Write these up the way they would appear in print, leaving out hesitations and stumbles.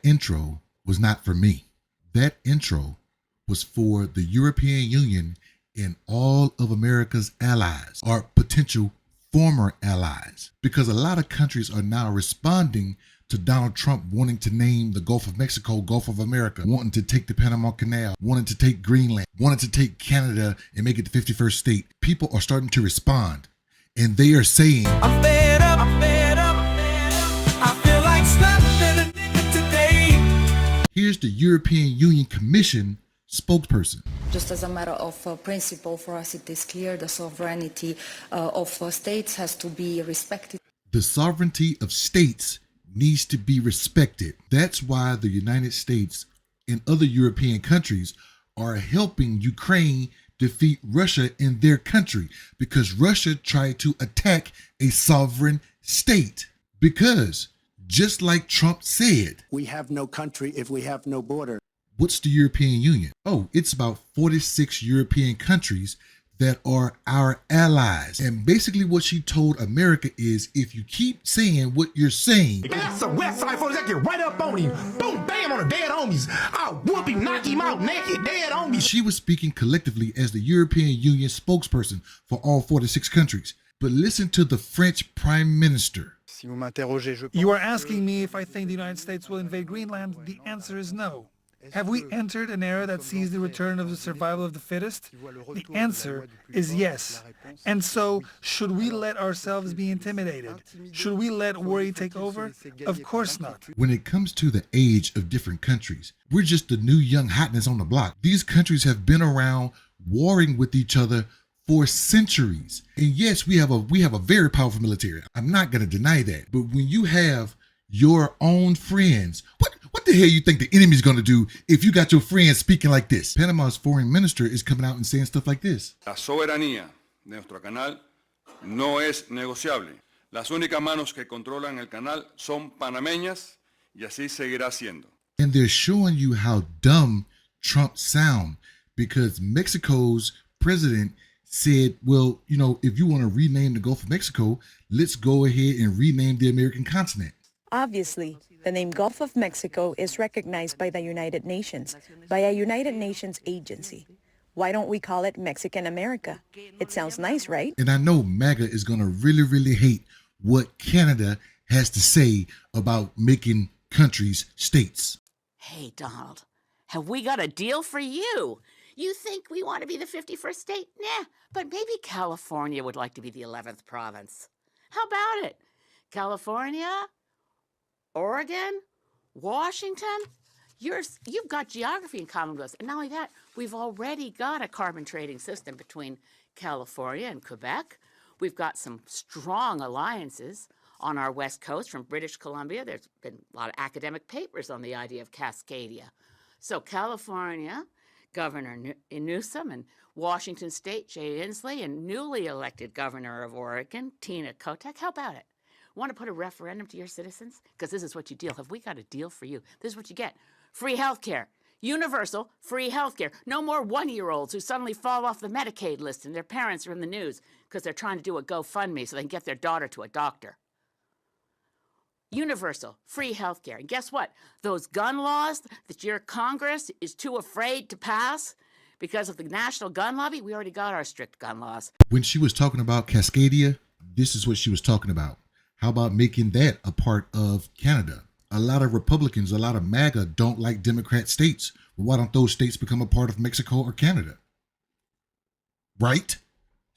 intro was not for me. That intro was for the European Union and all of America's allies, or potential former allies, because a lot of countries are now responding to Donald Trump wanting to name the Gulf of Mexico Gulf of America, wanting to take the Panama Canal, wanting to take Greenland, wanting to take Canada and make it the 51st state. People are starting to respond, and they are saying, I'm fed up, I'm fed up, I'm fed up. I feel like slapping a nigga today. Here's the European Union Commission spokesperson. Just as a matter of principle, for us it is clear the sovereignty of states has to be respected. The sovereignty of states needs to be respected. That's why the United States and other European countries are helping Ukraine defeat Russia in their country, because Russia tried to attack a sovereign state. Because just like Trump said, we have no country if we have no border. What's the European Union? Oh, it's about 46 European countries that are our allies. And basically what she told America is, if you keep saying what you're saying, that's a West Side folks that get right up on him. Boom, bam on the dead homies. I'll whoop him, knock him out naked, dead homies. She was speaking collectively as the European Union spokesperson for all 46 countries. But listen to the French Prime Minister. You are asking me if I think the United States will invade Greenland? The answer is no. Have we entered an era that sees the return of the survival of the fittest? The answer is yes. And so, should we let ourselves be intimidated? Should we let worry take over? Of course not. When it comes to the age of different countries, we're just the new young hotness on the block. These countries have been around warring with each other for centuries. And yes, we have a very powerful military. I'm not going to deny that. But when you have your own friends, what the hell you think the enemy's going to do if you got your friends speaking like this? Panama's foreign minister is coming out and saying stuff like this. La soberanía de nuestro canal no es negociable. Las únicas manos que controlan el canal son panameñas y así seguirá siendo. And they're showing you how dumb Trump sound, because Mexico's president said, well, you know, if you want to rename the Gulf of Mexico, let's go ahead and rename the American continent. Obviously, the name Gulf of Mexico is recognized by the United Nations, by a United Nations agency. Why don't we call it Mexican America? It sounds nice, right? And I know Maga is going to really, really hate what Canada has to say about making countries states. Hey, Donald, have we got a deal for you? You think we want to be the 51st state? Nah, but maybe California would like to be the 11th province. How about it? California? Oregon, Washington, you've got geography in common with us. And not only that, we've already got a carbon trading system between California and Quebec. We've got some strong alliances on our west coast from British Columbia. There's been a lot of academic papers on the idea of Cascadia. So California, Governor Newsom, and Washington State, Jay Inslee, and newly elected Governor of Oregon, Tina Kotek. How about it? Want to put a referendum to your citizens? Because this is what you deal. Have we got a deal for you? This is what you get. Free health care. Universal free health care. No more one-year-olds who suddenly fall off the Medicaid list and their parents are in the news because they're trying to do a GoFundMe so they can get their daughter to a doctor. Universal free health care. And guess what? Those gun laws that your Congress is too afraid to pass because of the national gun lobby, we already got our strict gun laws. When she was talking about Cascadia, this is what she was talking about. How about making that a part of Canada? A lot of Republicans, a lot of MAGA don't like Democrat states. Well, why don't those states become a part of Mexico or Canada? Right?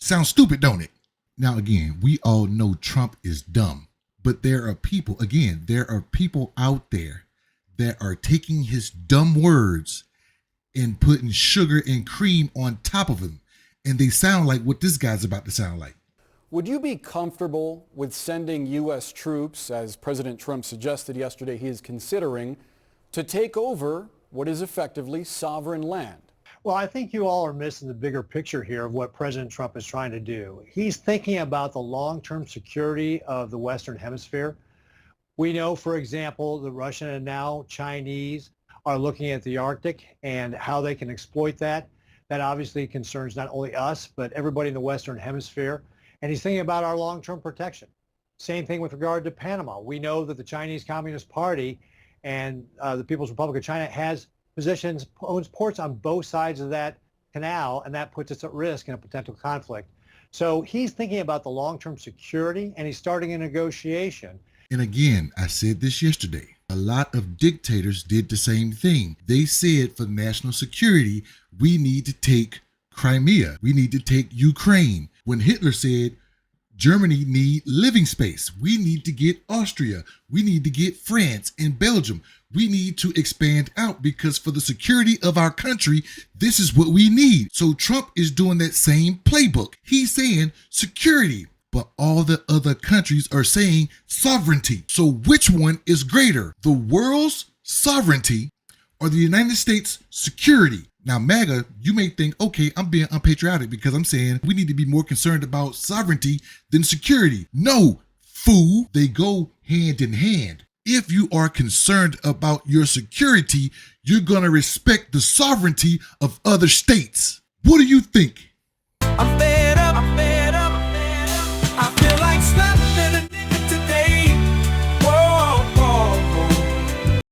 Sounds stupid, don't it? Now, again, we all know Trump is dumb, but there are people out there that are taking his dumb words and putting sugar and cream on top of him. And they sound like what this guy's about to sound like. Would you be comfortable with sending U.S. troops, as President Trump suggested yesterday he is considering, to take over what is effectively sovereign land? Well, I think you all are missing the bigger picture here of what President Trump is trying to do. He's thinking about the long-term security of the Western Hemisphere. We know, for example, the Russian and now Chinese are looking at the Arctic and how they can exploit that. That obviously concerns not only us, but everybody in the Western Hemisphere. And he's thinking about our long-term protection. Same thing with regard to Panama. We know that the Chinese Communist Party and the People's Republic of China owns ports on both sides of that canal, and that puts us at risk in a potential conflict. So he's thinking about the long-term security, and he's starting a negotiation. And again, I said this yesterday. A lot of dictators did the same thing. They said for national security, we need to take Crimea. We need to take Ukraine. When Hitler said, Germany need living space. We need to get Austria. We need to get France and Belgium. We need to expand out because for the security of our country, this is what we need. So Trump is doing that same playbook. He's saying security, but all the other countries are saying sovereignty. So which one is greater? The world's sovereignty or the United States security? Now, MAGA, you may think, okay, I'm being unpatriotic because I'm saying we need to be more concerned about sovereignty than security. No, fool, they go hand in hand. If you are concerned about your security, you're going to respect the sovereignty of other states. What do you think? I'm